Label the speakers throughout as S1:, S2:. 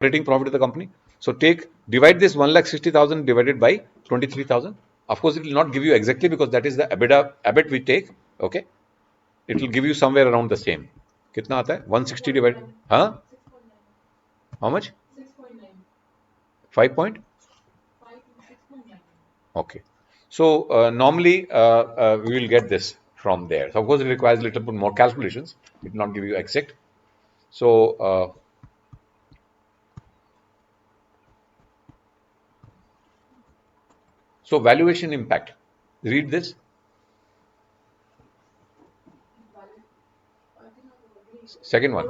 S1: operating profit of the company. So divide this 1,60,000 divided by 23,000. Of course, it will not give you exactly because that is the EBIT we take. Okay, it will give you somewhere around the same. कितना आता है 160 divided, हाँ, how much? 5 point. Okay, so normally we will get this from there. So of course, it requires a little bit more calculations. It will not give you exact. So valuation impact. Read this. Second one.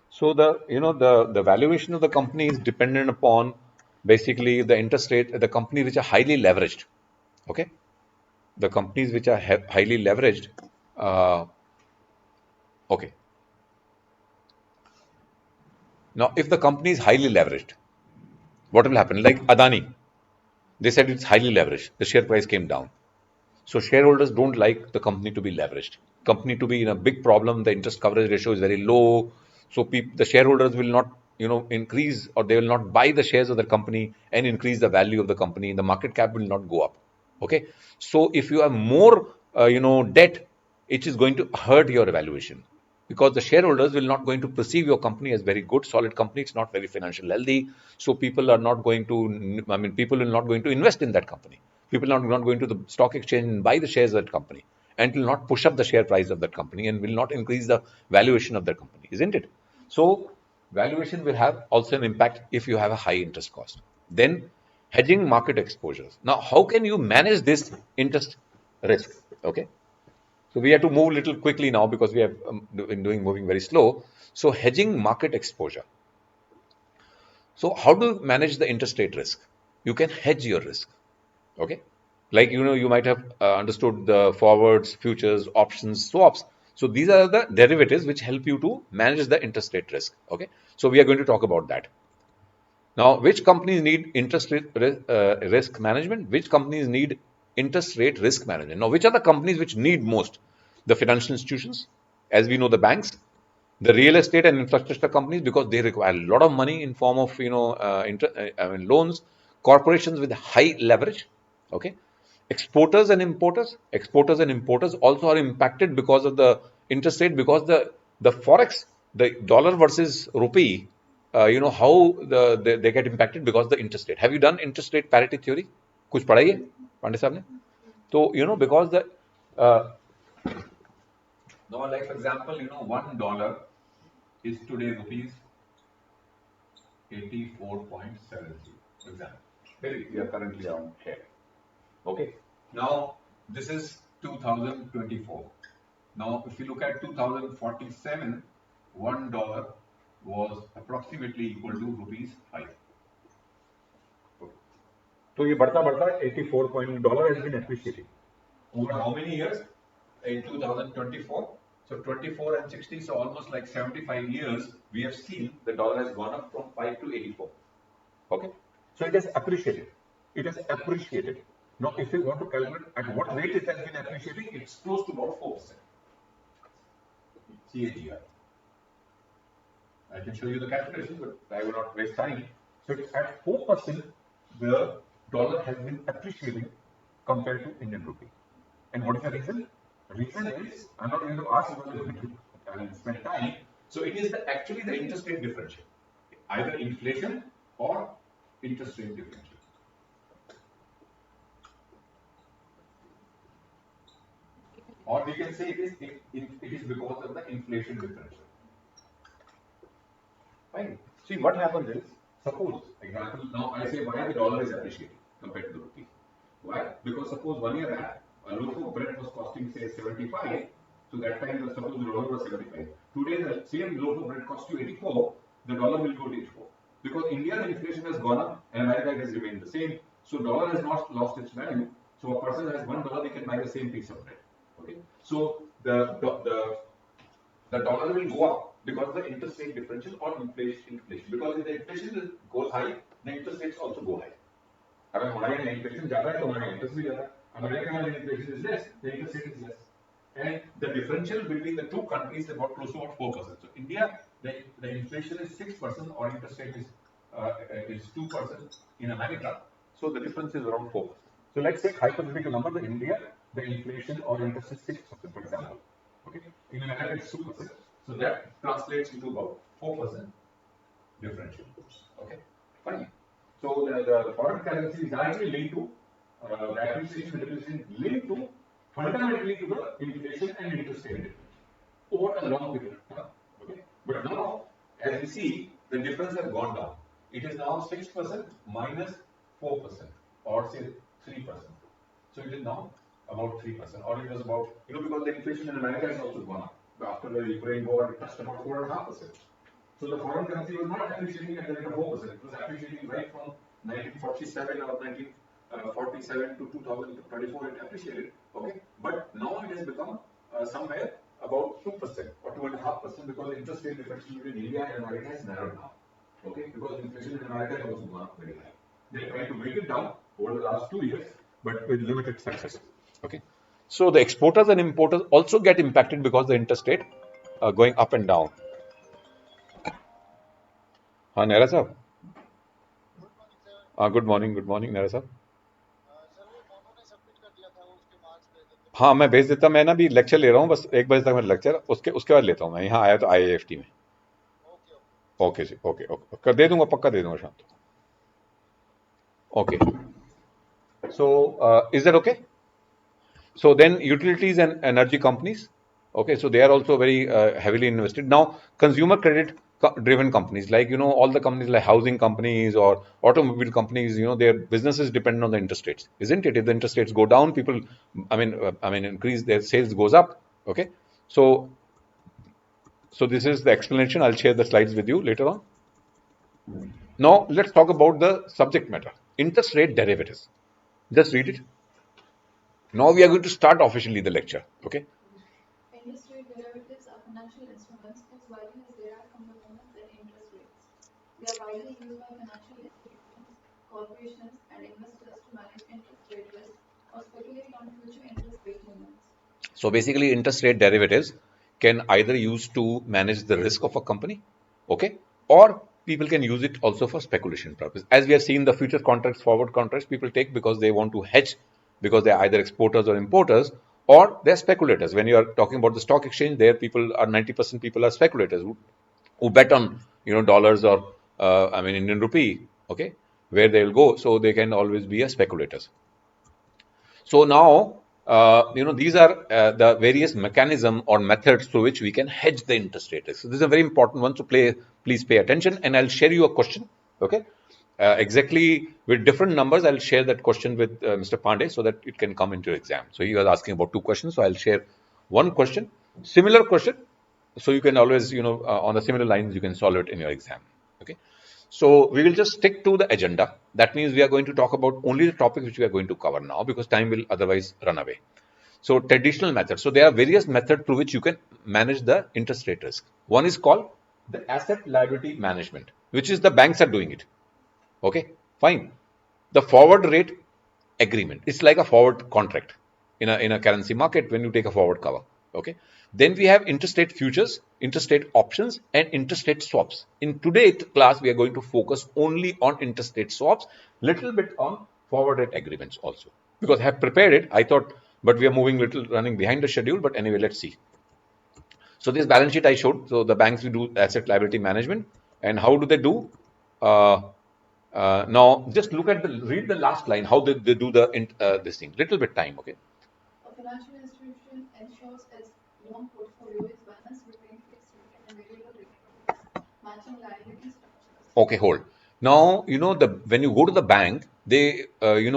S1: So the valuation of the company is dependent upon basically the interest rate. The companies which are highly leveraged. Okay, the companies which are highly leveraged. Okay. Now, if the company is highly leveraged, what will happen? Like Adani, they said it's highly leveraged. The share price came down. So shareholders don't like the company to be leveraged. Company to be in a big problem. The interest coverage ratio is very low. So the shareholders will not, increase, or they will not buy the shares of the company and increase the value of the company. The market cap will not go up. Okay. So if you have more, debt, it is going to hurt your valuation because the shareholders will not going to perceive your company as very good, solid company. It's not very financial healthy. So people are not going to, people will not going to invest in that company. People are not going to the stock exchange and buy the shares of that company, and will not push up the share price of that company and will not increase the valuation of that company, isn't it? So valuation will have also an impact if you have a high interest cost. Then hedging market exposures. Now, how can you manage this interest risk? Okay. So we have to move a little quickly now because we have been moving very slow. So hedging market exposure. So how do you manage the interest rate risk? You can hedge your risk. Okay. Like, you might have understood the forwards, futures, options, swaps. So these are the derivatives which help you to manage the interest rate risk. Okay. So we are going to talk about that. Now, which companies need interest rate risk management? Which companies need interest rate risk management? Now, which are the companies which need most? The financial institutions, as we know, the banks, the real estate and infrastructure companies, because they require a lot of money in form of loans. Corporations with high leverage. Okay, exporters and importers also are impacted because of the interest rate, because the forex, the dollar versus rupee, how they get impacted because the interest rate. Have you done interest rate parity theory? कुछ पढ़ा है पांडे साहब ने? तो because the now, like for example, $1 is today rupees 84.70. For example, maybe we are currently on here. Okay. Now, this is 2024. Now, if you look at 2047, $1 was approximately equal to rupees 5. Okay. So ये बढ़ता बढ़ता 84 point dollar has been appreciating over how many years? In 2024. So 24 and 60, so almost like 75 years, we have seen the dollar has gone up from 5 to 84. Okay. So it has appreciated. It has appreciated. Now, if you want to calculate at what rate it has been appreciating, it's close to about 4%. CAGR. I can show you the calculation, but I will not waste time. So it's at 4%, the dollar has been appreciating compared to Indian rupee. And what is the reason? The reason is, I'm not going to ask you, I'm going to spend time. So it is actually the interest rate differential, either inflation or interest rate differential. Or we can say it is because of the inflation differential. Fine. See, what happens is, suppose, example, now I say why the dollar is appreciating compared to the rupee. Why? Because suppose 1 year back, a loaf of bread was costing say 75, so that time suppose the dollar was 75. Today the same loaf of bread costs you 84, the dollar will go to 84. Because India's inflation has gone up and America has remained the same, so dollar has not lost its value. So a person has $1, they can buy the same piece of bread. Okay. So the dollar will go up because of the interest rate differential or inflation. Because if the inflation goes high, the interest rates also go high. अगर हमारे यहाँ inflation ज़्यादा है तो हमारा interest भी ज़्यादा है. America, the inflation is less, the interest rate is less. And the differential between the two countries is about close to about 4%. So India, the inflation is 6% or interest rate is 2% in America. So the difference is around 4%. So let's take hypothetical number, the India, the inflation or interest is 6%, for example. Okay. In America it's 2%. So that translates into about 4% differential. Okay. Fine. So the foreign currency is directly linked to the appreciation and depreciation linked to fundamentally to the inflation and interest rate over a long period of time. Okay. But now, as we see, the difference has gone down. It is now 6% minus 4%, or say 3%. So it is now about 3%, or it was about, because the inflation in America has also gone up. After the Ukraine war, it touched about 4.5%. So the foreign currency was not appreciating at the rate of 4%. It was appreciating right from 1947 or 1947 to 2024. It appreciated, okay. But now it has become somewhere about 2% or 2.5% because the interest rate differential between India and America has narrowed down, okay. Because inflation in America has also gone up very high. They tried to bring it down over the last 2 years, but with limited success, okay. So the exporters and importers also get impacted because the interest rate going up and down. हाँ नेहरा साहब हाँ good morning Nehra साहब हाँ मैं भेज देता मैं ना भी लेक्चर ले रहा हूँ बस 1 बजे तक मेरा लेक्चर उसके उसके बाद लेता हूँ मैं यहाँ आया तो IIFT में ओके जी ओके ओके कर दे दूंगा पक्का दे दूंगा शाम को okay so is that okay so then utilities and energy companies, okay, so they are also very heavily invested. Now consumer credit driven companies like all the companies like housing companies or automobile companies, their businesses depend on the interest rates, isn't it? If the interest rates go down, people I mean increase, their sales goes up, okay. So this is the explanation. I'll share the slides with you later on. Now let's talk about the subject matter, interest rate derivatives. Just read it. Now we are going to start officially the lecture, okay. Interest rate derivatives are financial instruments whose value is derived from the movements in interest rates. They are widely used by financial institutions, corporations, and investors to manage interest rate risk or speculate on future interest rate movements. So basically, interest rate derivatives can either use to manage the risk of a company, okay, or people can use it also for speculation purpose. As we have seen, the future contracts, forward contracts, people take because they want to hedge, because they are either exporters or importers, or they're speculators. When you are talking about the stock exchange, there people are 90% people are speculators who bet on dollars or Indian rupee, okay, where they'll go. So they can always be a speculators. So now these are the various mechanism or methods through which we can hedge the interest rate. So this is a very important one. So please pay attention, and I'll share you a question, okay. Exactly with different numbers, I'll share that question with Mr. Pandey so that it can come into your exam. So he was asking about 2 questions, so I'll share one question, similar question, so you can always, on the similar lines, you can solve it in your exam, okay. So we will just stick to the agenda. That means we are going to talk about only the topics which we are going to cover now because time will otherwise run away. So traditional methods. So there are various methods through which you can manage the interest rate risk. One is called the asset liability management, which is the banks are doing it. Okay, fine. The forward rate agreement. It's like a forward contract in a currency market when you take a forward cover. Okay. Then we have interest rate futures, interest rate options, and interest rate swaps. In today's class, we are going to focus only on interest rate swaps, little bit on forward rate agreements also. Because I have prepared it, I thought, but we are running behind the schedule. But anyway, let's see. So this balance sheet I showed. So the banks will do asset liability management, and how do they do? Now, just read the last line. How did they do this thing? Little bit time, okay. A financial institution ensures its loan portfolio is balanced between fixed rate and variable rate, matching liability structures. Okay, hold. Now, when you go to the bank, they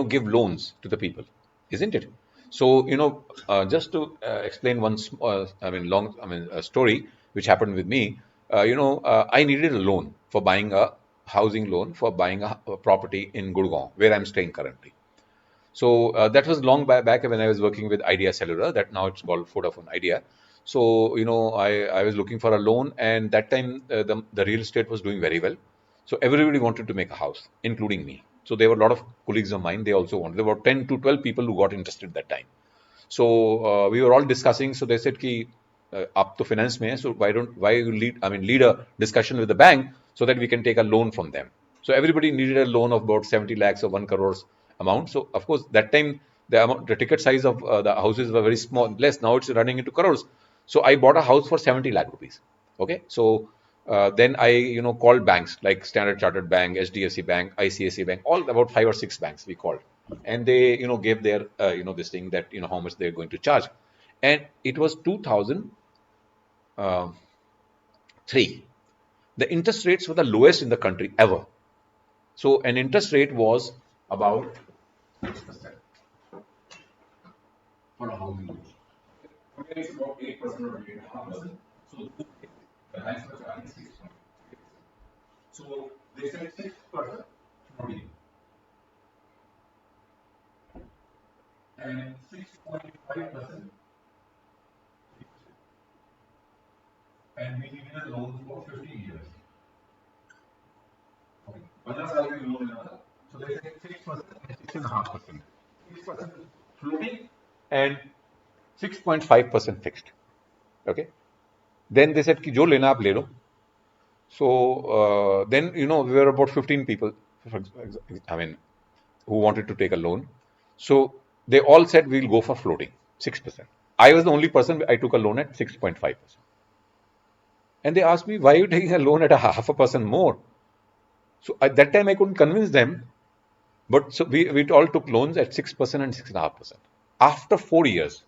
S1: give loans to the people, isn't it? So, just to explain one, a story which happened with me. I needed a loan for buying a housing loan for buying a property in Gurgaon, where I'm staying currently. So that was long back when I was working with Idea Cellular. That now it's called Vodafone Idea. So I was looking for a loan, and that time the real estate was doing very well. So everybody wanted to make a house, including me. So there were a lot of colleagues of mine. They also wanted. There were 10 to 12 people who got interested that time. So we were all discussing. So they said, "Ki up to finance mein hai, so why you lead a discussion with the bank so that we can take a loan from them." So everybody needed a loan of about 70 lakhs or 1 crore amount. So of course that time the ticket size of the houses were very small, less. Now it's running into crores. So I bought a house for 70 lakh rupees. Okay, so then I called banks like Standard Chartered Bank, HDFC Bank, ICICI Bank, all about 5 or 6 banks we called, and they gave their this thing that how much they're going to charge, and it was 2003. The interest rates were the lowest in the country ever. So an interest rate was about 6% for a housing loan. Today it's about 8% or 8.5%. So the banks were charging 6%. So they said 6% floating and 6.5%, and we needed a loan for 15 years. Okay. 15 साल के loan लेना था. So they said 6% and 6.5%. 6% floating and 6.5% fixed. Okay. Then they said कि जो लेना आप ले लो. So then we were about 15 people, who wanted to take a loan. So they all said we'll go for floating 6%. I was the only person. I took a loan at 6.5%. And they asked me, why are you taking a loan at a 0.5% more? So at that time I couldn't convince them. But so we all took loans at 6% and 6.5%. After 4 years,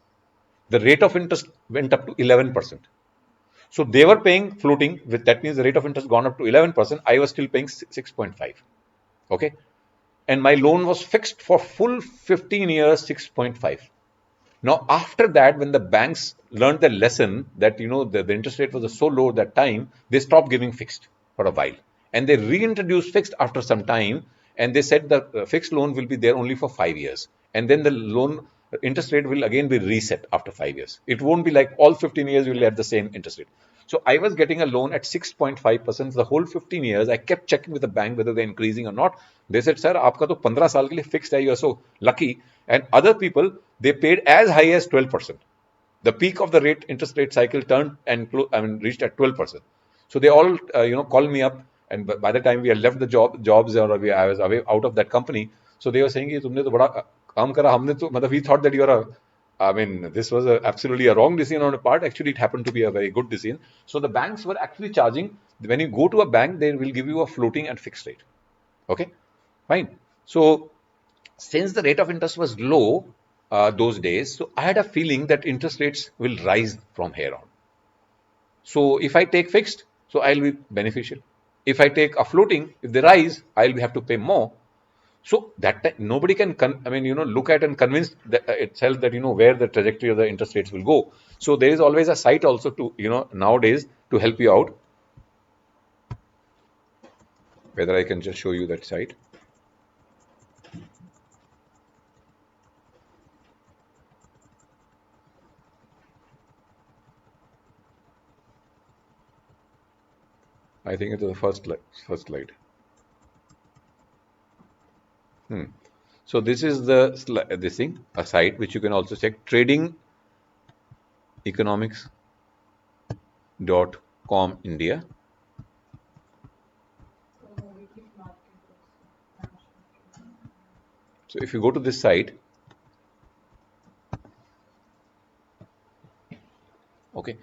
S1: the rate of interest went up to 11%. So they were paying floating, that means the rate of interest gone up to 11%. I was still paying 6.5. Okay. And my loan was fixed for full 15 years, 6.5. Now, after that, when the banks learned the lesson that, the interest rate was so low that time, they stopped giving fixed for a while. And they reintroduced fixed after some time. And they said the fixed loan will be there only for 5 years. And then the loan interest rate will again be reset after 5 years. It won't be like all 15 years you will have the same interest rate. So I was getting a loan at 6.5% the whole 15 years. I kept checking with the bank whether they're increasing or not. They said, sir, aapka to 15 saal ke liye fixed hai, you are so lucky. And other people, they paid as high as 12%. The peak of the interest rate cycle turned and reached at 12%. So they all, called me up. And by the time we had left the jobs, or I was away out of that company. So they were saying, "Tumne to bada kaam kara, humne to," we thought that this was absolutely a wrong decision on our part. Actually, it happened to be a very good decision. So the banks were actually charging, when you go to a bank, they will give you a floating and fixed rate. Okay, fine. So since the rate of interest was low those days, so I had a feeling that interest rates will rise from here on. So if I take fixed, so I'll be beneficial. If I take a floating, if they rise, I'll have to pay more. So that time, nobody can, look at and convince itself that, where the trajectory of the interest rates will go. So there is always a site also to, nowadays to help you out. Whether I can just show you that site. I think it's the first slide. So this is this thing, a site which you can also check, tradingeconomics.com India. So if you go to this site, okay.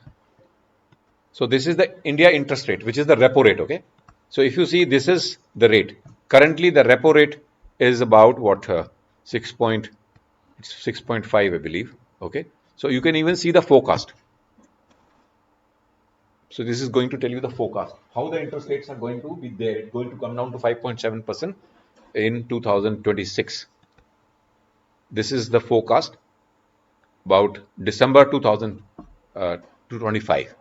S1: So this is the India interest rate, which is the repo rate, okay. So if you see, this is the rate. Currently, the repo rate is about what, 6.5, I believe. Okay. So you can even see the forecast. So this is going to tell you the forecast, how the interest rates are going to be there. It's going to come down to 5.7% in 2026. This is the forecast about December 2025.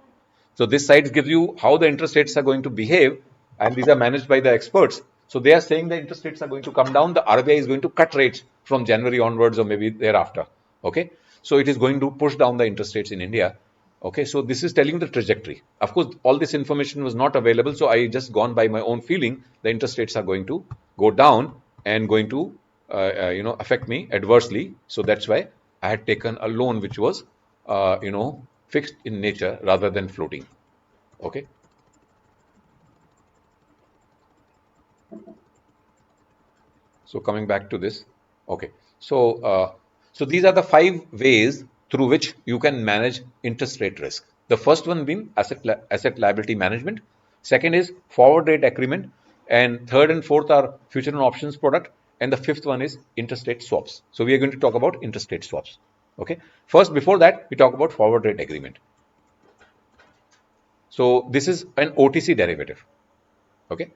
S1: So this site gives you how the interest rates are going to behave, and these are managed by the experts. So they are saying the interest rates are going to come down. The RBI is going to cut rates from January onwards, or maybe thereafter. Okay, so it is going to push down the interest rates in India. Okay, so this is telling the trajectory. Of course, all this information was not available, so I just gone by my own feeling. The interest rates are going to go down, and going to affect me adversely. So that's why I had taken a loan which was fixed in nature rather than floating. Okay. So coming back to this, okay. So these are the 5 ways through which you can manage interest rate risk. The first one being asset liability management. Second is forward rate agreement, and third and fourth are future and options product, and the fifth one is interest rate swaps. So we are going to talk about interest rate swaps. Okay. First, before that, we talk about forward rate agreement. So this is an OTC derivative. Okay.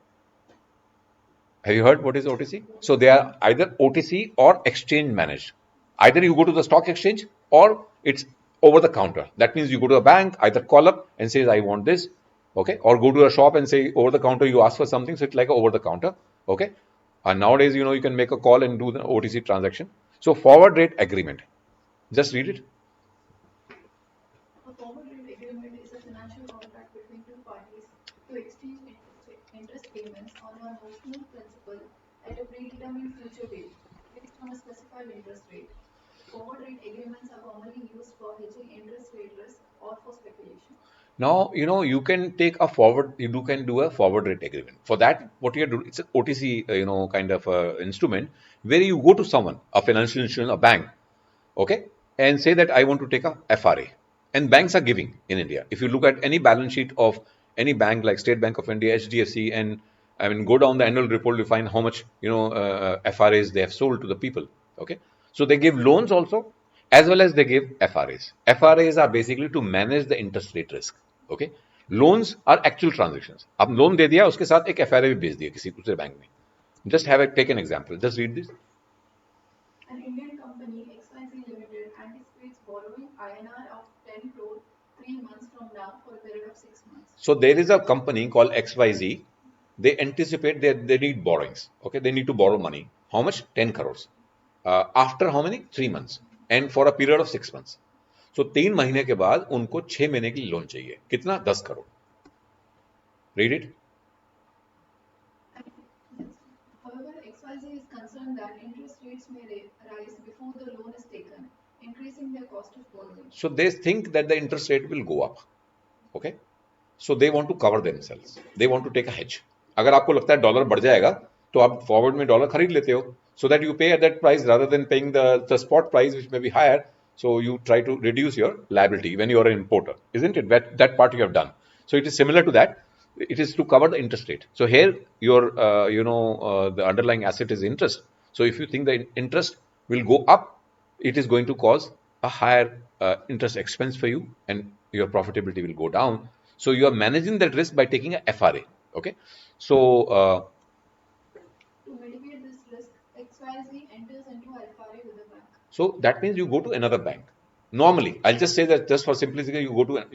S1: Have you heard what is OTC? So they are either OTC or exchange managed. Either you go to the stock exchange or it's over the counter. That means you go to a bank, either call up and says, I want this, okay, or go to a shop and say over the counter, you ask for something, so it's like a over the counter, okay. And nowadays, you can make a call and do the OTC transaction. So forward rate agreement. Just read it.
S2: A forward rate agreement is a financial contract between two parties to exchange interest payments on a notional principal at a predetermined future date based on a specified interest rate. Forward rate agreements are commonly used for hedging interest rate risk or for speculation.
S1: Now, you can you can do a forward rate agreement. For that, what you do, it's an OTC, kind of instrument where you go to someone, a financial institution, a bank, okay, and say that I want to take a FRA. And banks are giving in India. If you look at any balance sheet of any bank like State Bank of India, HDFC, and I mean, go down the annual report, you find how much, FRAs they have sold to the people. Okay. So they give loans also, as well as they give FRAs. FRAs are basically to manage the interest rate risk. Okay. Loans are actual transactions. अब loan दे दिया उसके साथ एक FRA भी भेज दिया किसी दूसरे बैंक में. Just take an example. Just read this.
S2: An Indian company, XYZ Limited, anticipates borrowing INR of 10 crore 3 months from now for a period of 6 months.
S1: So there is a company called XYZ. They anticipate that they need borrowings. Okay, they need to borrow money. How much? 10 crores. After how many? 3 months. And for a period of 6 months. So 3 महीने के बाद उनको 6 महीने की loan चाहिए. कितना? 10 crore. Read it.
S2: However, XYZ is concerned that interest rates may rise before the loan is taken, increasing their cost of borrowing.
S1: So they think that the interest rate will go up. Okay. So they want to cover themselves. They want to take a hedge. अगर आपको लगता है dollar बढ़ जाएगा तो आप forward में dollar खरीद लेते हो so that you pay at that price rather than paying the spot price which may be higher. So you try to reduce your liability when you are an importer, isn't it? That part you have done. So it is similar to that. It is to cover the interest rate. So here your the underlying asset is interest. So if you think the interest will go up, it is going to cause a higher interest expense for you, and your profitability will go down. So you are managing that risk by taking a FRA. Okay. So
S2: To mitigate this risk, XYZ enters into a FRA with a bank.
S1: so that means you go to another bank. Normally, I'll just say that just for simplicity,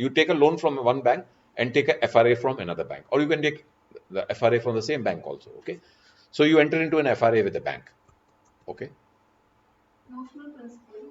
S1: you take a loan from one bank and take a FRA from another bank, or you can take the FRA from the same bank also. Okay. So you enter into an FRA with the bank. Okay.
S2: Notional principal,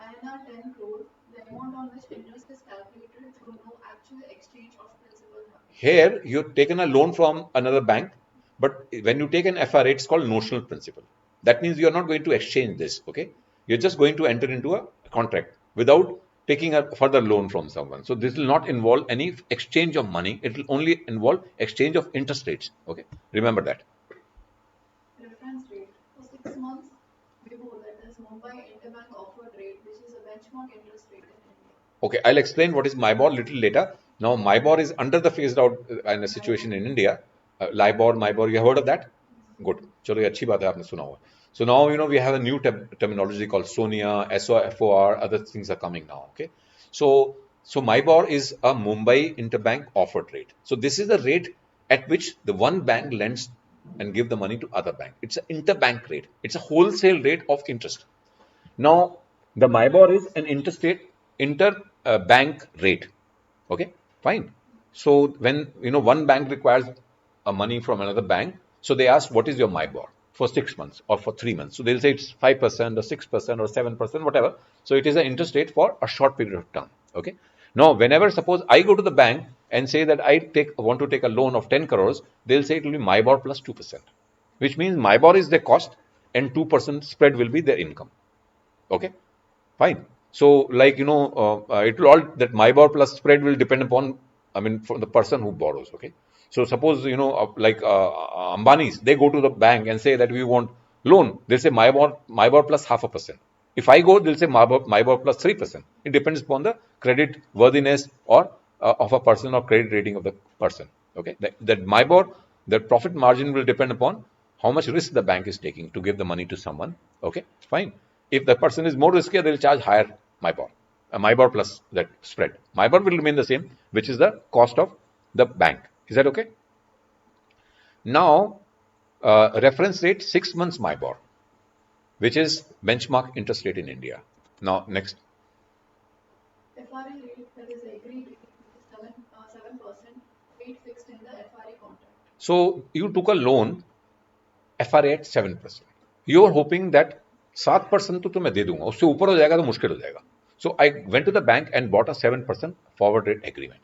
S2: INR 10 crore, the amount on which interest is calculated through no actual exchange of principal happened.
S1: Here, you've taken a loan from another bank, but when you take an FRA, it's called notional principal. That means you're not going to exchange this, okay? You're just going to enter into a contract without taking a further loan from someone. So this will not involve any exchange of money. It will only involve exchange of interest rates, okay? Remember that.
S2: Reference rate. For 6 months before, that is Mumbai Interbank offered rate, which is a benchmark interest rate in India.
S1: Okay, I'll explain what is MIBOR little later. Now, MIBOR is under the phased out in a situation in India. LIBOR, MIBOR, you have heard of that? Good. चलो ये अच्छी बात है आपने सुना हुआ. So now we have a new terminology called SONIA, SOFOR, other things are coming now. Okay. So MIBOR is a Mumbai Interbank offered rate. So this is the rate at which the one bank lends and give the money to other bank. It's an interbank rate. It's a wholesale rate of interest. Now, the MIBOR is an interbank rate. Okay, fine. So when one bank requires a money from another bank, so they ask what is your MIBOR for 6 months or for 3 months. So they'll say it's 5% or 6% or 7%, whatever. So it is an interest rate for a short period of time. Okay. Now, whenever suppose I go to the bank and say that I want to take a loan of 10 crores, they'll say it will be MIBOR plus 2%, which means MIBOR is the cost. and 2% spread will be their income. Okay, fine. So, like, it will all, that MIBOR plus spread will depend upon, I mean, for the person who borrows. Okay, so suppose, Ambani's, they go to the bank and say that we want loan. They say MIBOR plus 0.5%. If I go, they'll say MIBOR plus 3%. It depends upon the credit worthiness or of a person, or credit rating of the person. Okay, that MIBOR, the profit margin will depend upon how much risk the bank is taking to give the money to someone. Okay, fine. If the person is more riskier, they'll charge higher MIBOR. MIBOR plus that spread. MIBOR will remain the same, which is the cost of the bank. Is that okay? Now, reference rate 6 months MIBOR, which is benchmark interest rate in India. Now, next.
S2: FRA rate that is agreed with 7% rate fixed in the FRA contract.
S1: So, you took a loan, FRA at 7%. You are hoping that 7% तो मैं दे दूंगा, उससे ऊपर हो जाएगा तो मुश्किल हो जाएगा. So I went to the bank and bought a 7% forward rate agreement.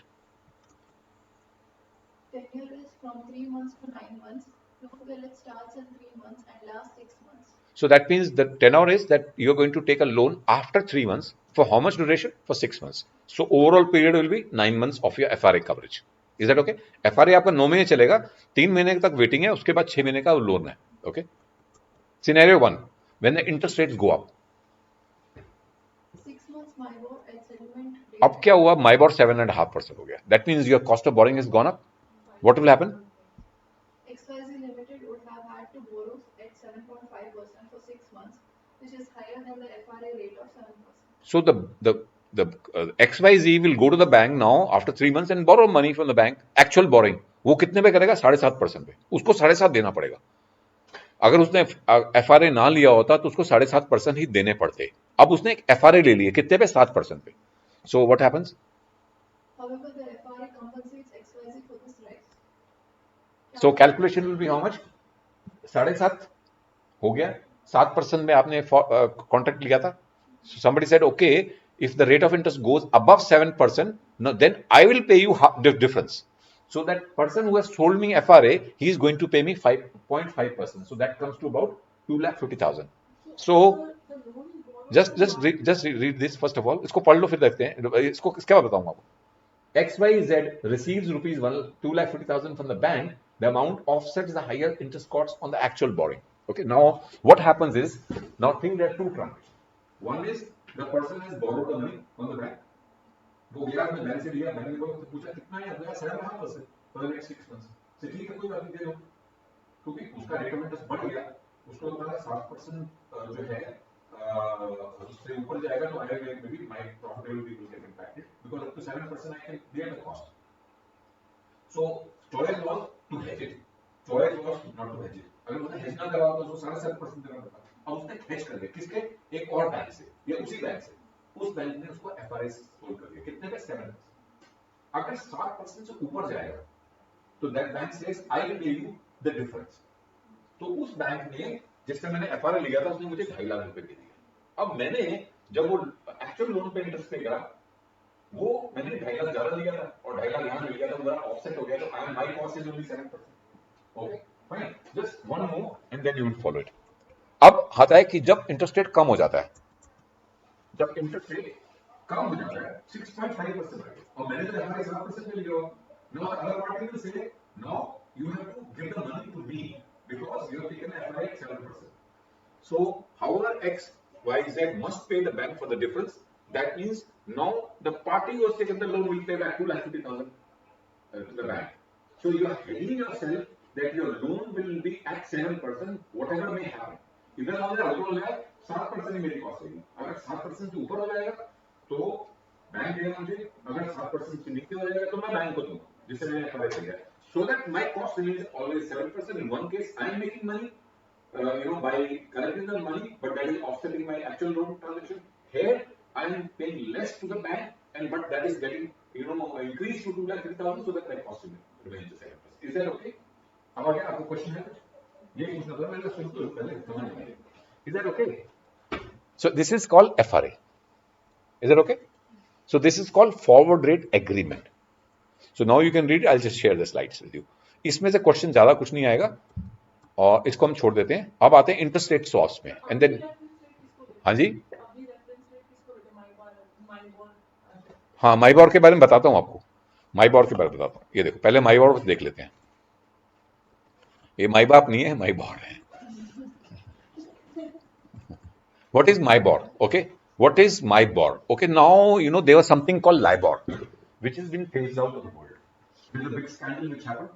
S2: Tenure is from 3 months to 9 months. Loan period starts in 3 months and lasts 6 months.
S1: So that means the tenor is that you're going to take a loan after 3 months. For how much duration? For 6 months. So overall period will be 9 months of your FRA coverage. Is that okay? FRA आपका 9 महीने चलेगा, 3 महीने तक waiting है, उसके बाद 6 महीने का लोन है. Okay. Scenario 1, when the interest rates go up.
S2: 6 months MIBOR at settlement date.
S1: अब क्या हुआ? MIBOR 7.5% हो गया. That means your cost of borrowing has gone up. What will happen?
S2: XYZ Limited would have had to borrow at 7.5% for 6 months, which is higher than the FRA rate of 7%.
S1: So the XYZ will go to the bank now after 3 months and borrow money from the bank. Actual borrowing वो कितने पे करेगा? 7.5% पे. उसको 7.5 देना पड़ेगा. अगर उसने FRA ना लिया होता तो उसको 7.5% ही देने पड़ते. अब उसने एक FRA ले लिए कितने पे? 7% पे. So what happens?
S2: However, the FRA compensates XYZ for this rise.
S1: So calculation will be how much? 7.5 हो गया. 7% में आपने कॉन्ट्रैक्ट लिया था. So somebody said, okay, if the rate of interest goes above 7%, no, then I will pay you the difference. So that person who has sold me FRA, he is going to pay me 5.5%. So that comes to about 2,50,000. So just read this first of all. इसको पढ़ लो फिर देखते हैं. इसको इसके बाद बताऊंगा आपको. XYZ receives rupees 2,50,000 from the bank. The amount offsets the higher interest costs on the actual borrowing. Okay. Now what happens is, now think there are two transactions. One is the person has borrowed the money from the bank. वो गया अपने bank से लिया, bank ने पूछा कितना है? 7.5% for the next 6 months. से ठीक है, कोई बात नहीं, दे दो. क्योंकि उसका रेट ऑफ इंटरेस्ट बढ़ गया, उसको लगा 7% जो है उससे ऊपर जाएगा तो I may be my profitability will get impacted because up to 7% I can bear the cost. So choice was to hedge it. Choice was not to hedge it. अगर उसने hedge ना करा तो उसको 7.5% देना पड़ता. अब उसने hedge कर दिया किसके? एक और बैंक से या उसी बैंक से. उस बैंक ने उसको FRA सोल्ड कर दिया कितने पे? 7%. अगर 7% से ऊपर जाएगा तो that bank says I will pay you the difference. तो उस बैंक ने, जिससे मैंने FRA लिया था, उसने मुझे 2.5 लाख रुपए दे दिए. अब मैंने जब वो एक्चुअल लोन पे इंटरेस्ट पे करा, वो मैंने 2.5 लाख ज्यादा लिया था और 2.5 लाख यहाँ मिल गया था, मेरा ऑफसेट हो गया. तो I my cost is only 7%. Okay fine. Just one more and then you will follow it. अब आता है कि जब इंटरेस्ट रेट कम हो जाता है, जब इंटरेस्ट रेट कम हो जाता है 6.5% और मैंने तो FRA 7% में लिया. Now the other party will say, no, you have to give the money to me because you have taken FRA at 7%. So, however, X, Y, Z must pay the bank for the difference. That means now the party who has taken the loan will pay back 2,50,000 to the bank. So you are hedging yourself that your loan will be at 7%, whatever may happen. इधर हो जाए, उधर हो जाए, 7% ही मेरी cost होगी. अगर 7% से ऊपर हो जाएगा तो बैंक देगा मुझे, अगर 7% से नीचे हो जाएगा तो मैं बैंक को दूंगा, जिससे मैंने FRA किया. So that my cost remains always 7%. In one case, I am making money, by collecting the money, but that is offsetting my actual loan transaction. Here, I am paying less to the bank, but that is getting, increased to 2,50,000, so that my cost remains the 7%. Is that okay? अब क्या आपको question है? ये पूछना था, मैंने सुन तो पहले समझ नहीं आया. Is that okay? So this is called FRA. Is that okay? So this is called forward rate agreement. So now you can read. I'll just share the slides with you. इसमें से क्वेश्चन ज्यादा कुछ नहीं आएगा. और इसको हम छोड़ देते हैं। अब आते हैं इंटरेस्ट रेट स्वैप्स में, एंड देन हाँ जी, हाँ माइबॉर के बारे में बताता हूँ आपको, माइबॉर के बारे में बताता हूँ। ये देखो, पहले माइबॉर देख लेते हैं। ये माई बाप नहीं है, माइबॉर है। What is MIBOR? Okay, what is MIBOR? Okay, now you know there was something called LIBOR, which has been phased out of the world. There's a big scandal which happened.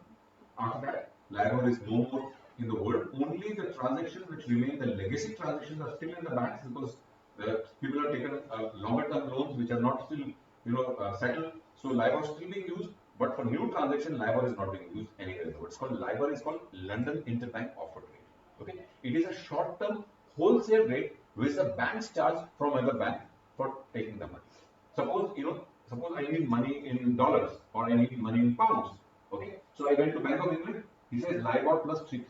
S1: After that, LIBOR is no more in the world. Only the transactions which remain, the legacy transactions, are still in the banks because the people have taken longer term loans which are not still settled. So LIBOR is still being used, but for new transaction, LIBOR is not being used anywhere in the world. It's called LIBOR is called London Interbank Offered Rate. Okay, it is a short-term wholesale rate which the banks charge from another bank for taking the money. Suppose I need money in dollars or I need money in pounds. Okay, so I went to Bank of England. He says LIBOR plus 3%.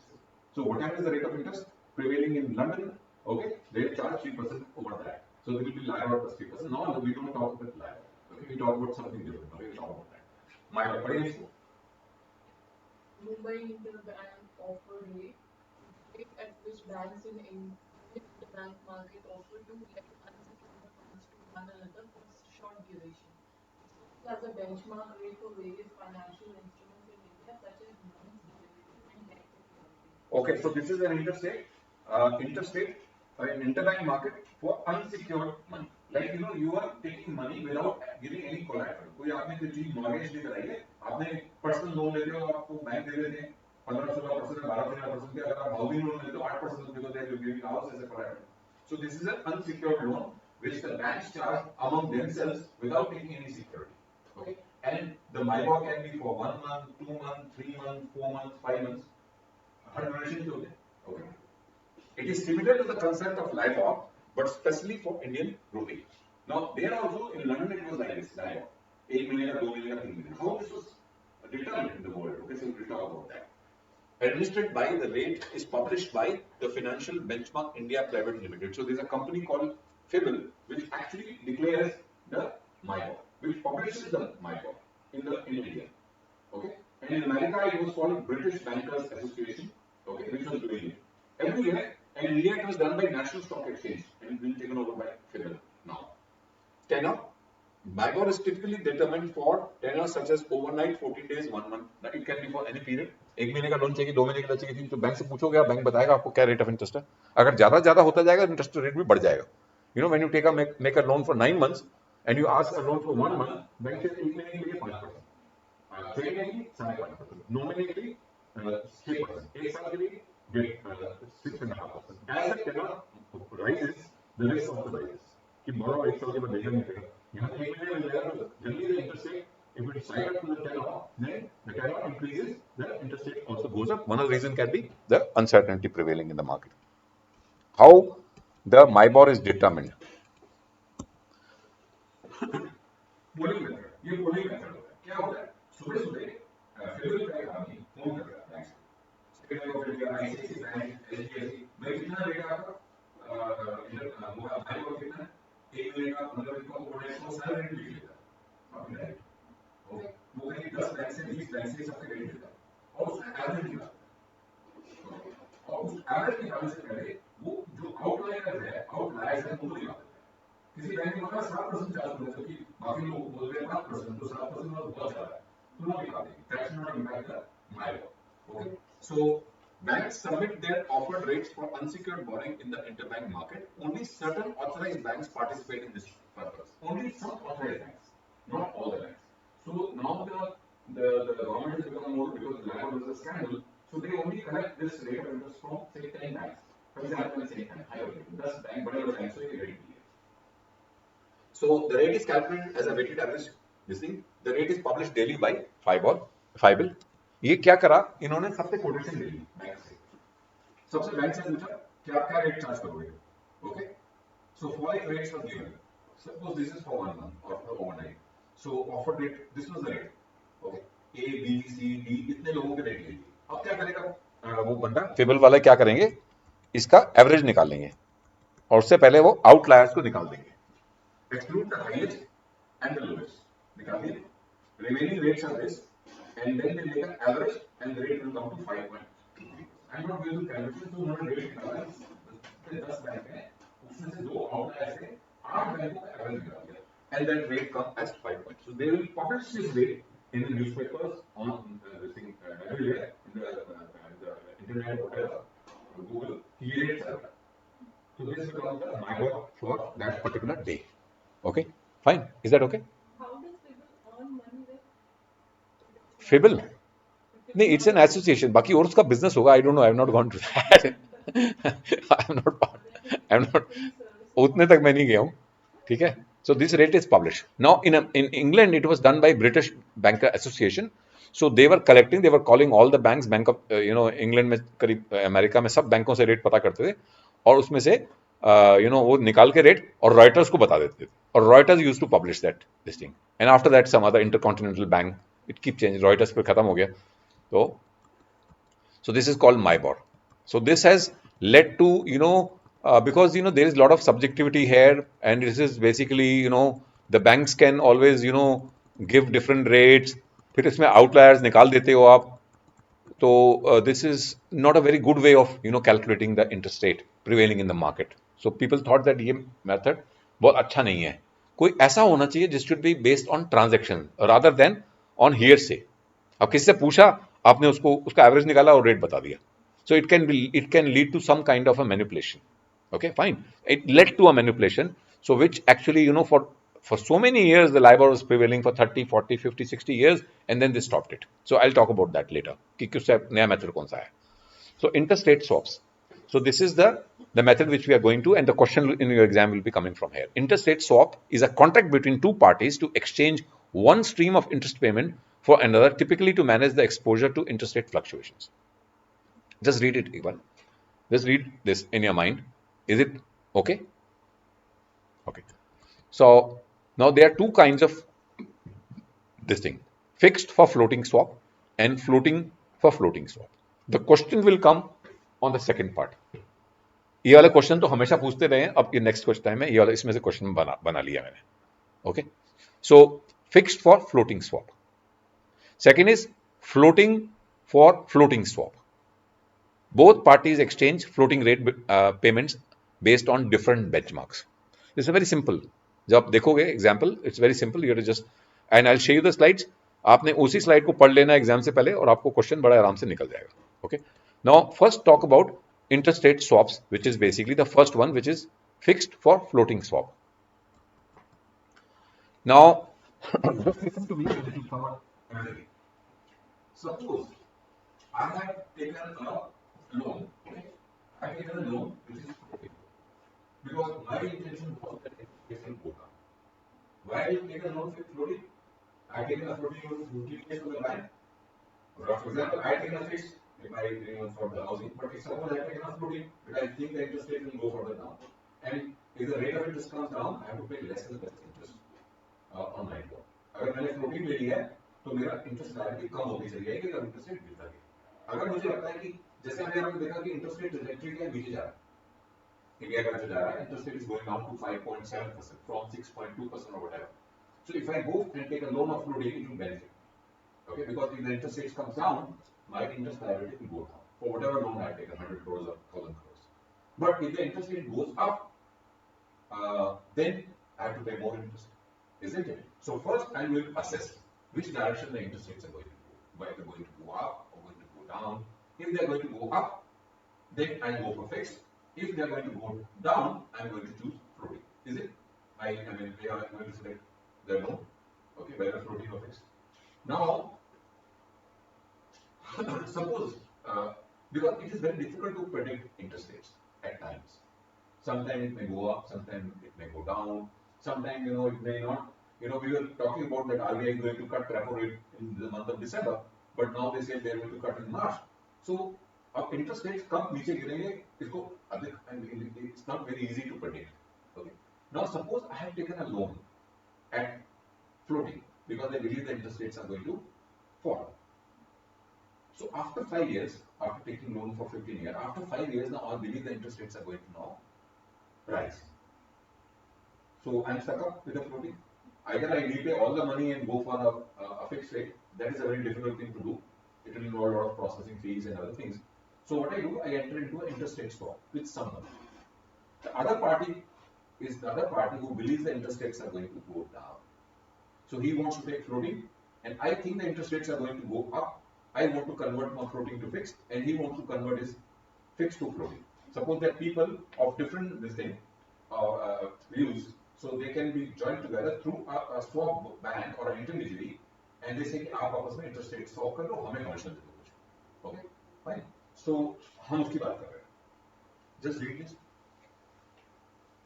S1: So whatever is the rate of interest prevailing in London, okay, they charge 3% over that. So there will be LIBOR plus 3%. Now we don't talk about LIBOR. Okay, we talk about something different. Okay, we talk about that. My
S3: Mumbai Interbank offered rate at which banks in interbank market offer to lend unsecured funds to one another for short duration. As a benchmark rate for various financial instruments in India, such as bonds, derivatives, and debt securities.
S1: Okay, so this is an interstate, an interbank market for unsecured money. Like you are taking money without giving any collateral. कोई आपने कोई चीज mortgage नहीं कराई है, आपने personal loan लेते हो, आपको बैंक दे देते हैं 15-16%, 12-13% के, अगर आप हाउसिंग लोन लेते हो 8% देते हैं, जो giving house as a collateral. So this is an unsecured loan which the banks charge among themselves without taking any security. Okay, and the MIBOR can be for 1 month, 2 months, 3 months, 4 months, 5 months. Okay. It is similar to the concept of LIBOR, but especially for Indian rupee. Now, there also in London it was like this, LIBOR. 1 million, 2 million, 3 million. How this was determined in the world? Okay, so we'll talk about that. Administered by, the rate is published by the Financial Benchmark India Private Limited. So there's a company called FIBL which actually declares the MIBOR, which publishes the MIBOR in India. Okay, and in America it was called British Bankers Association. Okay, which was doing it every year, and in India it was done by National Stock Exchange and it's been taken over by FIBL now. Tenor. MIBOR is typically determined for tenors such as overnight, 14 days, 1 month. It can be for any period. 1 महीने का loan चाहिए, 2 महीने का चाहिए, तो bank से पूछोगे, आप बैंक बताएगा आपको क्या रेट ऑफ इंटरेस्ट है। अगर ज्यादा होता जाएगा, इंटरेस्ट रेट भी बढ़ जाएगा। When you take a make a loan for 9 months and you ask a loan for 1 month, bank से 1 महीने के लिए 5%, 6 महीने के लिए 5.5%, 9 महीने के लिए 6%, 1 साल के लिए 6.5%. As the tenor rises, the risk also rises. कि borrow 1 साल के बाद देगा नहीं देगा, यहाँ 1 महीने में देगा, तो जल्दी the interest rate, if it is tied up to the tenor, then the tenor increases, the interest rate also goes up. One of the reasons can be the uncertainty prevailing in the market. How the MIBOR is determined? Polling method. ये polling method होता है। क्या होता है? सुबह सुबह federal bank आदमी phone कर रहा है, State Bank of India, ICICI bank, HDFC, भाई कितना रेट आपका MIBOR कितना है? 1 महीने का, 15 दिन का, ओवरनाइट का सारा रेट लिख लेता है। ओके, वो कहीं 10 बैंक से 20 बैंक से सबके रेट लेता है और उसका एवरेज निकालता है। और उस एवरेज निकालने से पहले वो जो आउटलायर्स है उनको निकालता है। किसी बैंक ने बोला 7% चार्ज करो, जबकि बाकी लोग बोल रहे हैं 5%, तो 7% और बहुत ज्यादा है, तो वो निकाल देंगे। That should not impact the MIBOR. Okay, so banks submit their offered rates for unsecured borrowing in the interbank market. Only certain authorized banks participate in this purpose. Only some authorized banks, not all the banks. So now the government has become more, because LIBOR was a scandal. So they only collect this rate of interest from say 10 banks. For example, say higher rate, 10 bank बड़े बड़े bank से ये rate दिए। So the rate is calculated as a weighted average. This thing, the rate is published daily by FIBL. ये क्या करा, इन्होंने सबसे कोटेशन ले ली बैंक से, सबसे बैंक से पूछा कि आप क्या रेट चार्ज करोगे। Okay, so following rates were given. Suppose this is for 1 month or for overnight. So offered rate, this was the rate. Okay, A, B, C, D, इतने लोगों के रेट ले लिए। अब क्या करेगा वो बंदा, फेबल वाले क्या करेंगे, इसका एवरेज निकाल लेंगे और उससे पहले वो आउटलायर्स को निकाल देंगे। Exclude the highest and the lowest. निकाल दिए, remaining rates are this, and then they make an average, and the rate will come to 5.23%. I am not going to calculate तो उन्होंने रेट निकाला, 10 बैंक है, उसमें से 2 आउटलायर्स है, 8 बैंकों का एवरेज निकाल दिया, and that rate comes as 5 points. So they will publish this rate in the newspapers, on this thing, everywhere, in the internet, whatever, Google, key rates are there. So this becomes the MIBOR for that particular day. Okay, fine. Is that okay?
S3: How does people earn money then?
S1: Fable? नहीं, it's an association. बाकी और उसका business होगा. I don't know. I have not gone to that. I am not. I am not. उतने तक मैं नहीं गया हूँ. ठीक है. So this rate is published. Now in England it was done by British Banker Association. So they were collecting. They were calling all the banks. Bank of England में करीब अमेरिका में सब बैंकों से रेट पता करते थे और उसमें से वो निकाल के रेट और रॉयटर्स को बता देते थे और Reuters use to publish that this thing and after that some other intercontinental bank it keep change Reuters पे खत्म हो गया so this is called MIBOR. So this has led to, because, there is a lot of subjectivity here, and this is basically, the banks can always, give different rates. फिर इसमें outliers निकाल देते हो आप. So this is not a very good way of, calculating the interest rate prevailing in the market. So people thought that ये method बहुत अच्छा नहीं है. कोई ऐसा होना चाहिए जिस should be based on transaction rather than on hearsay. अब किसी से पूछा, आपने उसका एवरेज निकाला और रेट बता दिया. So it can lead to some kind of a manipulation. Okay, fine. It led to a manipulation. So which actually, for so many years, the LIBOR was prevailing for 30, 40, 50, 60 years, and then they stopped it. So I'll talk about that later. कि किससे नया method कौन सा है. So interest rate swaps. So this is the method which we are going to, and the question in your exam will be coming from here. Interest rate swap is a contract between two parties to exchange one stream of interest payment for another, typically to manage the exposure to interest rate fluctuations. Just read it, Ivan. Just read this in your mind. Is it okay? Okay. So now there are two kinds of this thing: fixed for floating swap and floating for floating swap. The question will come on the second part. ये वाला question तो हमेशा पूछते रहे हैं. अब ये next question time है. ये वाला इसमें से क्वेश्चन बना लिया मैंने. Okay. So fixed for floating swap. Second is floating for floating swap. Both parties exchange floating rate payments based on different benchmarks. It's very simple. जब आप देखोगे example, it's very simple. You just and I show you the slides. आपने उसी slide को पढ़ लेना exam से पहले और आपको क्वेश्चन बड़ा आराम से निकल जाएगा. Okay. Now first talk about interest rate swaps, which is basically the first one, which is fixed for floating swap. Now, just listen to me a little further. Suppose I have taken a loan. Okay? I have taken a loan which is floating because my intention was that it will go down. Why I take a loan with floating? I have taken a floating loan with UTP from the bank. For example, I have taken a fixed if I for the housing, but if suppose I have taken a floating, because I think the interest rate will go further down, and if the rate of interest comes down, I have to pay less than the interest on my loan. अगर मैंने floating ले लिया है, तो मेरा interest liability कम होती चली जाएगी और interest rate गिरता जाएगा. अगर मुझे लगता है कि जैसे हमने यहाँ पे देखा कि interest rate trajectory क्या नीचे जा रहा है, इंडिया का जा रहा है, interest rate is going down to 5.7% from 6.2% or whatever. So if I go and take a loan of floating, it will benefit. Okay, because if the interest rate comes down, my interest liability will go down for whatever loan I have taken, 100 crores or 1000 crores. But if the interest rate goes up, then I have to pay more interest, isn't it? So first I will assess which direction the interest rates are going to go. Whether they're going to go up or going to go down. If they're going to go up, then I'll go for fixed. If they're going to go down, I'm going to choose floating. Is it? I mean, they are going to select the loan. Okay, whether floating or fixed. Now, suppose, because it is very difficult to predict interest rates at times. Sometimes it may go up, sometimes it may go down, sometimes it may not. We were talking about that RBI is going to cut repo rate in the month of December, but now they say they are going to cut in March. So, interest rates कब नीचे गिरेंगे इसको it's not very easy to predict. Okay. Now suppose I have taken a loan at floating because I believe the interest rates are going to fall. So after 5 years, after taking loan for 15 years, after 5 years now I believe the interest rates are going to now rise. So I'm stuck up with a floating. Either I repay all the money and go for a fixed rate. That is a very difficult thing to do. It will involve a lot of processing fees and other things.
S4: So what I do, I enter into an interest rate swap with someone. The other party is the other party who believes the interest rates are going to go down. So he wants to take floating, and I think the interest rates are going to go up. I want to convert my floating to fixed, and he wants to convert his fixed to floating. Suppose that people of different views, so they can be joined together through a swap bank or an intermediary, and they say कि आप आपस में interest rate swap कर लो, हमें commission दे दो कुछ. Okay, fine. So हम उसकी बात कर रहे हैं. Just read this.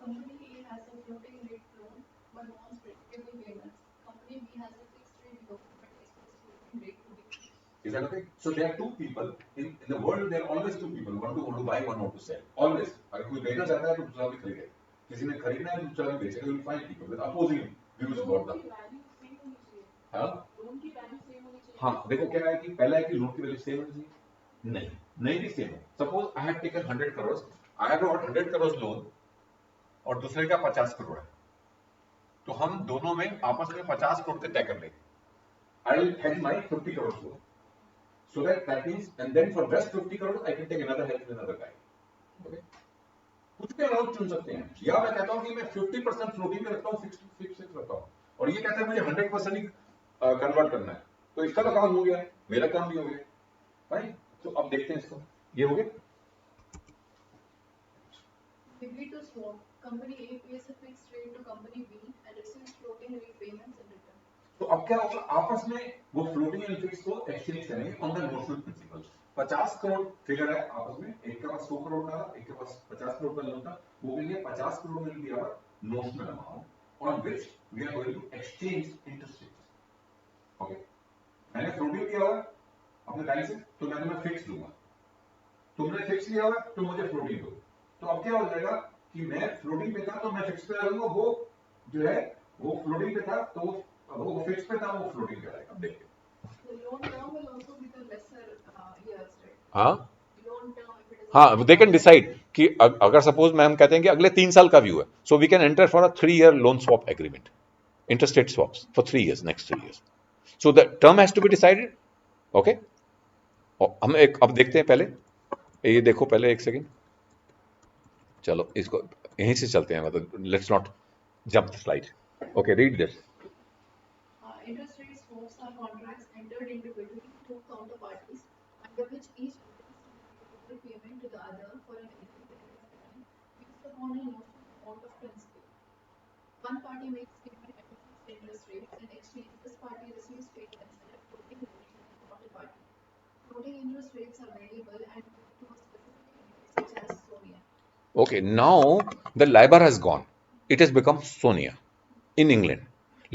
S2: Company A has a floating rate loan but wants predictable payments. Company B has a fixed rate loan but expects floating rate to be fixed.
S4: Is that okay? So there are two people in the world. There are always two people. One to buy, one want to sell. Always. अगर कोई बेचना चाहता है तो दूसरा भी खरीदे. किसी ने खरीदना है तो दूसरा भी बेचेगा. You will find people with opposing views about that. हाँ?
S3: लोन की वैल्यू सेम होनी चाहिए.
S4: हाँ, देखो क्या है कि पहला है कि लोन की वैल्यू सेम होनी चाहिए. नहीं भी सेम हो. Suppose I have taken 100 crores. I have got 100 crores loan और दूसरे का 50 करोड़ है. तो हम दोनों में आपस में 50 करोड़ के तय कर लेंगे. I will hedge my 50 crores loan. So that means, and then for just 50 crores, I can take another help with another guy. Okay? कुछ भी अमाउंट चुन सकते हैं. या मैं कहता हूं कि मैं 50% फ्लोटिंग में रखता हूं, फिक्स रखता हूं. और ये कहता है मुझे 100% ही कन्वर्ट करना है. तो इसका तो काम हो गया, मेरा काम भी हो गया. फाइन. तो अब देखते हैं इसको. ये हो गया.
S2: Agree to swap. Company A pays a fixed rate to Company B and receives floating rate payments in return.
S4: तो अब क्या होगा, आपस में वो फ्लोटिंग एंड फिक्स को एक्सचेंज करेंगे on the notional principal. 50 crore figure है आपस में. एक के पास 100 करोड़ का, एक के पास 50 करोड़ का लोन था. वो कहेंगे 50 crore will be our notional amount on which we are going to exchange interest rates. Okay, मैंने फ्लोटिंग किया हुआ अपने बैंक से, तो मैं तुम्हें फिक्स दूंगा. तुमने फिक्स किया हुआ तो मुझे फ्लोटिंग दो. तो अब क्या हो जाएगा कि मैं फ्लोटिंग पे था तो मैं फिक्स पे रहूंगा. वो जो है वो फ्लोटिंग पे था तो वो फिक्स पे था, वो फ्लोटिंग पे रहेगा. देखिए
S2: The loan term will also be the lesser years, right?
S1: हाँ
S2: Loan term, if it is
S1: हाँ, दे कैन डिसाइड कि अगर सपोज मैं हम कहते हैं कि अगले 3 साल का व्यू है, so we can enter for a 3 year loan swap agreement, interest rate swaps for 3 years, next 3 years. So the term has to be decided. Okay, हम एक अब देखते हैं. पहले ये देखो, पहले एक सेकेंड, चलो इसको यहीं से चलते हैं. मतलब let's not jump the slide. Okay, read this.
S2: interest rate swaps are contracts entered into between two counterparties under which each agrees to make a payment to the other for an agreed period of time based upon a notional amount of principal. One party makes payment at a fixed interest rate. In exchange, this party receives payments at a floating rate from the counterparty. Floating interest rates are variable and linked to a specific index such as SONIA.
S1: Okay, now the LIBOR has gone. It has become SONIA in England.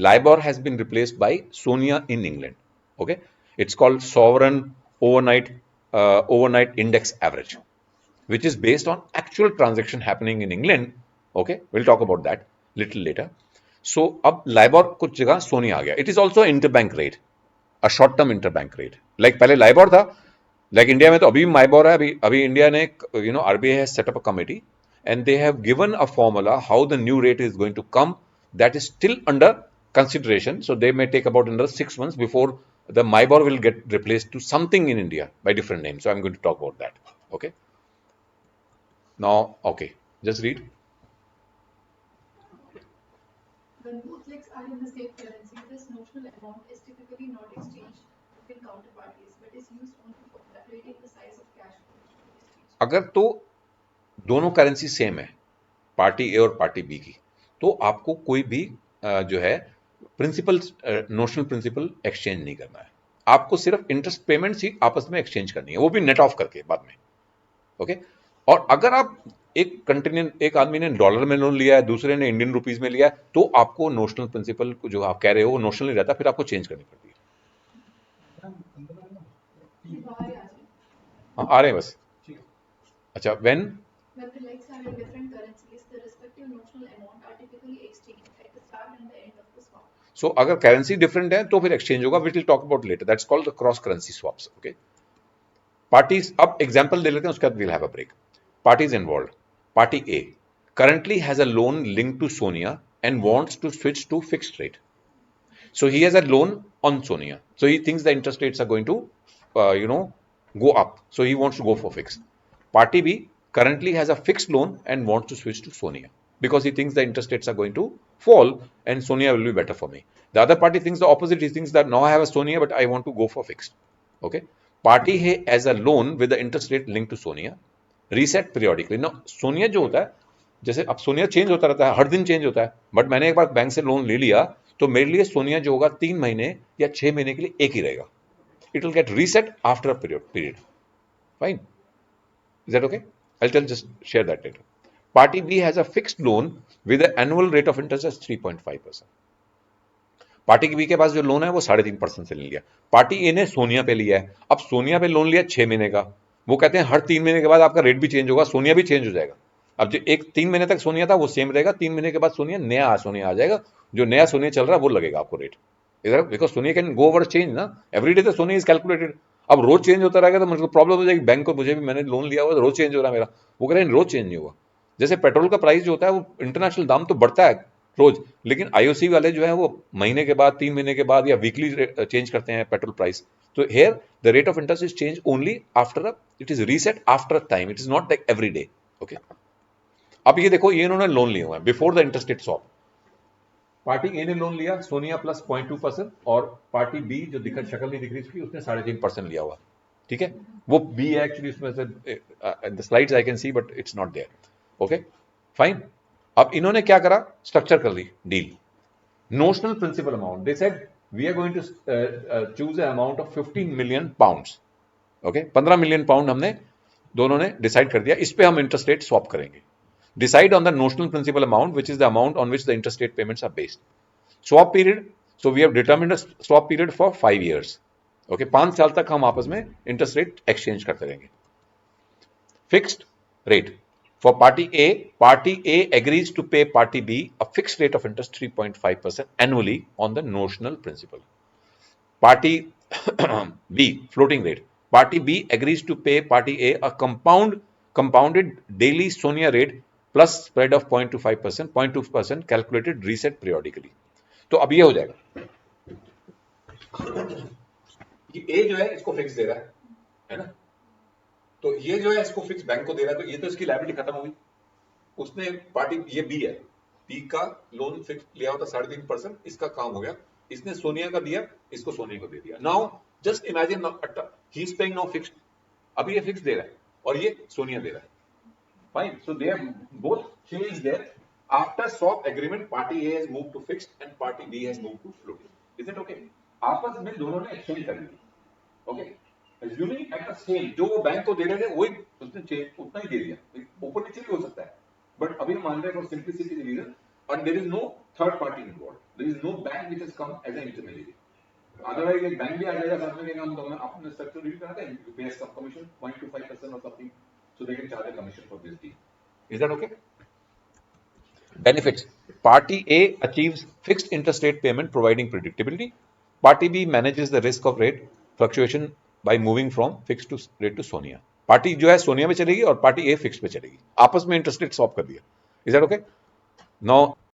S1: LIBOR has been replaced by SONIA in England. Okay, it's called Sovereign Overnight Index Average, which is based on actual transaction happening in England. Okay, we'll talk about that little later. So अब LIBOR कुछ जगह SONIA आ गया. It is also interbank rate, a short term interbank rate. Like पहले LIBOR था, like India में तो अभी MIBOR है. अभी इंडिया ने, RBI has set up a committee and they have given a formula how the new rate is going to come. That is still under consideration. So they may take about another 6 months before the MIBOR will get replaced to something in India by different names. So I'm going to talk about that. Okay. Now, okay, just read.
S2: When both legs are in the same currency, this notional amount is typically not exchanged between counterparties, but is used only for calculating the size of cash flows to be exchanged.
S1: अगर तो दोनों currency same है, party ए और party B की, तो आपको कोई भी जो है प्रिंसिपल, नोशनल प्रिंसिपल एक्सचेंज नहीं करना है. आपको सिर्फ इंटरेस्ट पेमेंट्स ही आपस में एक्सचेंज करनी है, वो भी नेट ऑफ करके बाद में. ओके, और अगर आप एक आदमी ने डॉलर में लोन लिया है, दूसरे ने इंडियन रुपीज में लिया है, तो आपको नोशनल प्रिंसिपल जो आप कह रहे हो वो नोशनल नहीं रहता, फिर आपको चेंज करनी पड़ती है.
S2: ये बाहर ही आ जाए.
S1: हाँ, आ रहे हैं बस. अच्छा,
S2: When the legs are in different currencies, the respective notional amount are typically exchanged at the start and the end of the swap.
S1: सो अगर करेंसी डिफरेंट है तो फिर एक्सचेंज होगा, which will talk about later. That's called the cross currency swaps. Okay, parties, अब example दे लेते हैं, उसके बाद will have a break. Parties involved. Party A currently has a loan linked to Sonia and wants to switch to fixed rate. So he has a loan on Sonia. So he thinks the interest rates are going to, go up, so he wants to go for fixed. Party B currently has a fixed loan and wants to switch to Sonia because he thinks the interest rates are going to fall and Sonia will be better for me. The other party thinks the opposite. He thinks that now I have a Sonia but I want to go for fixed. Okay. Party A has a loan with the interest rate linked to Sonia, reset periodically. Now Sonia जो होता है, जैसे अब Sonia change होता रहता है, हर दिन change होता है, बट मैंने एक बार बैंक से लोन ले लिया तो मेरे लिए सोनिया जो होगा 3 महीने या 6 महीने के लिए एक ही रहेगा. It will get reset after a period. Fine. Is that okay? Just share that later. Party B has a fixed loan with an annual rate of interest as 3.5%. Party B के पास जो लोन है वो 3.5% से ले लिया. Party A ने सोनिया पे लिया है. अब सोनिया पे लोन लिया 6 महीने का. वो कहते हैं हर 3 महीने के बाद आपका रेट भी चेंज होगा, सोनिया भी चेंज हो जाएगा. अब जो एक 3 महीने तक सोनिया था वो सेम रहेगा, 3 महीने के बाद सोनिया नया सोनिया आ जाएगा, जो नया सोनिया चल रहा है वो लगेगा आपको रेट. इधर because SONIA can go over change ना, every day the SONIA is calculated. अब रोज चेंज होता रहेगा तो मुझे प्रॉब्लम हो जाएगी. बैंक को मुझे भी, मैंने लोन लिया हुआ रोज चेंज हो रहा है मेरा. वो कह रहे हैं रोज चेंज नहीं होगा. जैसे पेट्रोल का प्राइस जो होता है वो इंटरनेशनल दाम तो बढ़ता है रोज, लेकिन आईओसी वाले जो है वो महीने के बाद, 3 महीने के बाद या वीकली चेंज करते हैं पेट्रोल प्राइस. तो here the rate of interest is change only after it is reset after time. It is not like every day. Okay. अब ये देखो, ये इन्होंने लोन लिया हुआ है before the interest rate swap. Party A ने लोन लिया सोनिया प्लस 0.2% और पार्टी बी जो शक्ल नहीं दिख रही उसकी, उसने 3.5% लिया हुआ. ठीक है, वो बी है एक्चुअली उसमें से, the slides I can see but it's not there. Okay fine. अब इन्होंने क्या करा, स्ट्रक्चर कर ली deal. Notional principal amount, they said we are going to choose a amount of 15 million pounds. Okay, 15 million pound हमने दोनों ने decide कर दिया, इस पे हम इंटरेस्ट रेट स्वैप करेंगे. Decide on the notional principal amount, which is the amount on which the interest rate payments are based. Swap period, so we have determined a swap period for 5 years. Okay, 5 साल तक हम आपस में interest rate exchange करते रहेंगे. Fixed rate for party A agrees to pay party B a fixed rate of interest 3.5% annually on the notional principal. Party B, floating rate. Party B agrees to pay party A a compounded daily Sonia rate plus spread of 0.25% calculated reset periodically. तो अब ये हो जाएगा, ये ए जो है इसको fix दे रहा है ना, तो ये जो है इसको फिक्स बैंक को दे रहा है, तो ये तो इसकी लायबिलिटी खत्म होगी. उसने पार्टी, ये बी है, बी का लोन फिक्स लिया होता 3.5%, इसका काम हो गया, इसने सोनिया का दिया, इसको सोनिया को दे दिया. Now just imagine he is paying now fixed. अभी ये फिक्स दे रहा है और ये सोनिया दे रहा है. Fine. So they have both changed there. After swap agreement, party A has moved to fixed and party B has moved to floating. Is it okay? आपस में दोनों ने exchange कर लिया. Okay. Assuming at the same, जो वो bank को दे रहे थे वही उसने change उतना ही दे दिया. ऊपर नीचे भी हो सकता है. But अभी हम मान रहे हैं for simplicity reason, and there is no third party involved. There is no bank which has come as an intermediary. Otherwise, एक बैंक भी आ जाएगा साथ में, हम दोनों अपने structure review कराते हैं. You pay some commission, 0.25% or something. So they can charge a commission for this deal. Is that okay? Benefits. Party A achieves fixed interest rate payment providing predictability. Party B manages the risk of rate fluctuation by moving from fixed to rate to Sonia. Party जो है सोनिया में चलेगी और party a fix पे चलेगी. आपस में interest rate swap कर दिया. Is that okay? Now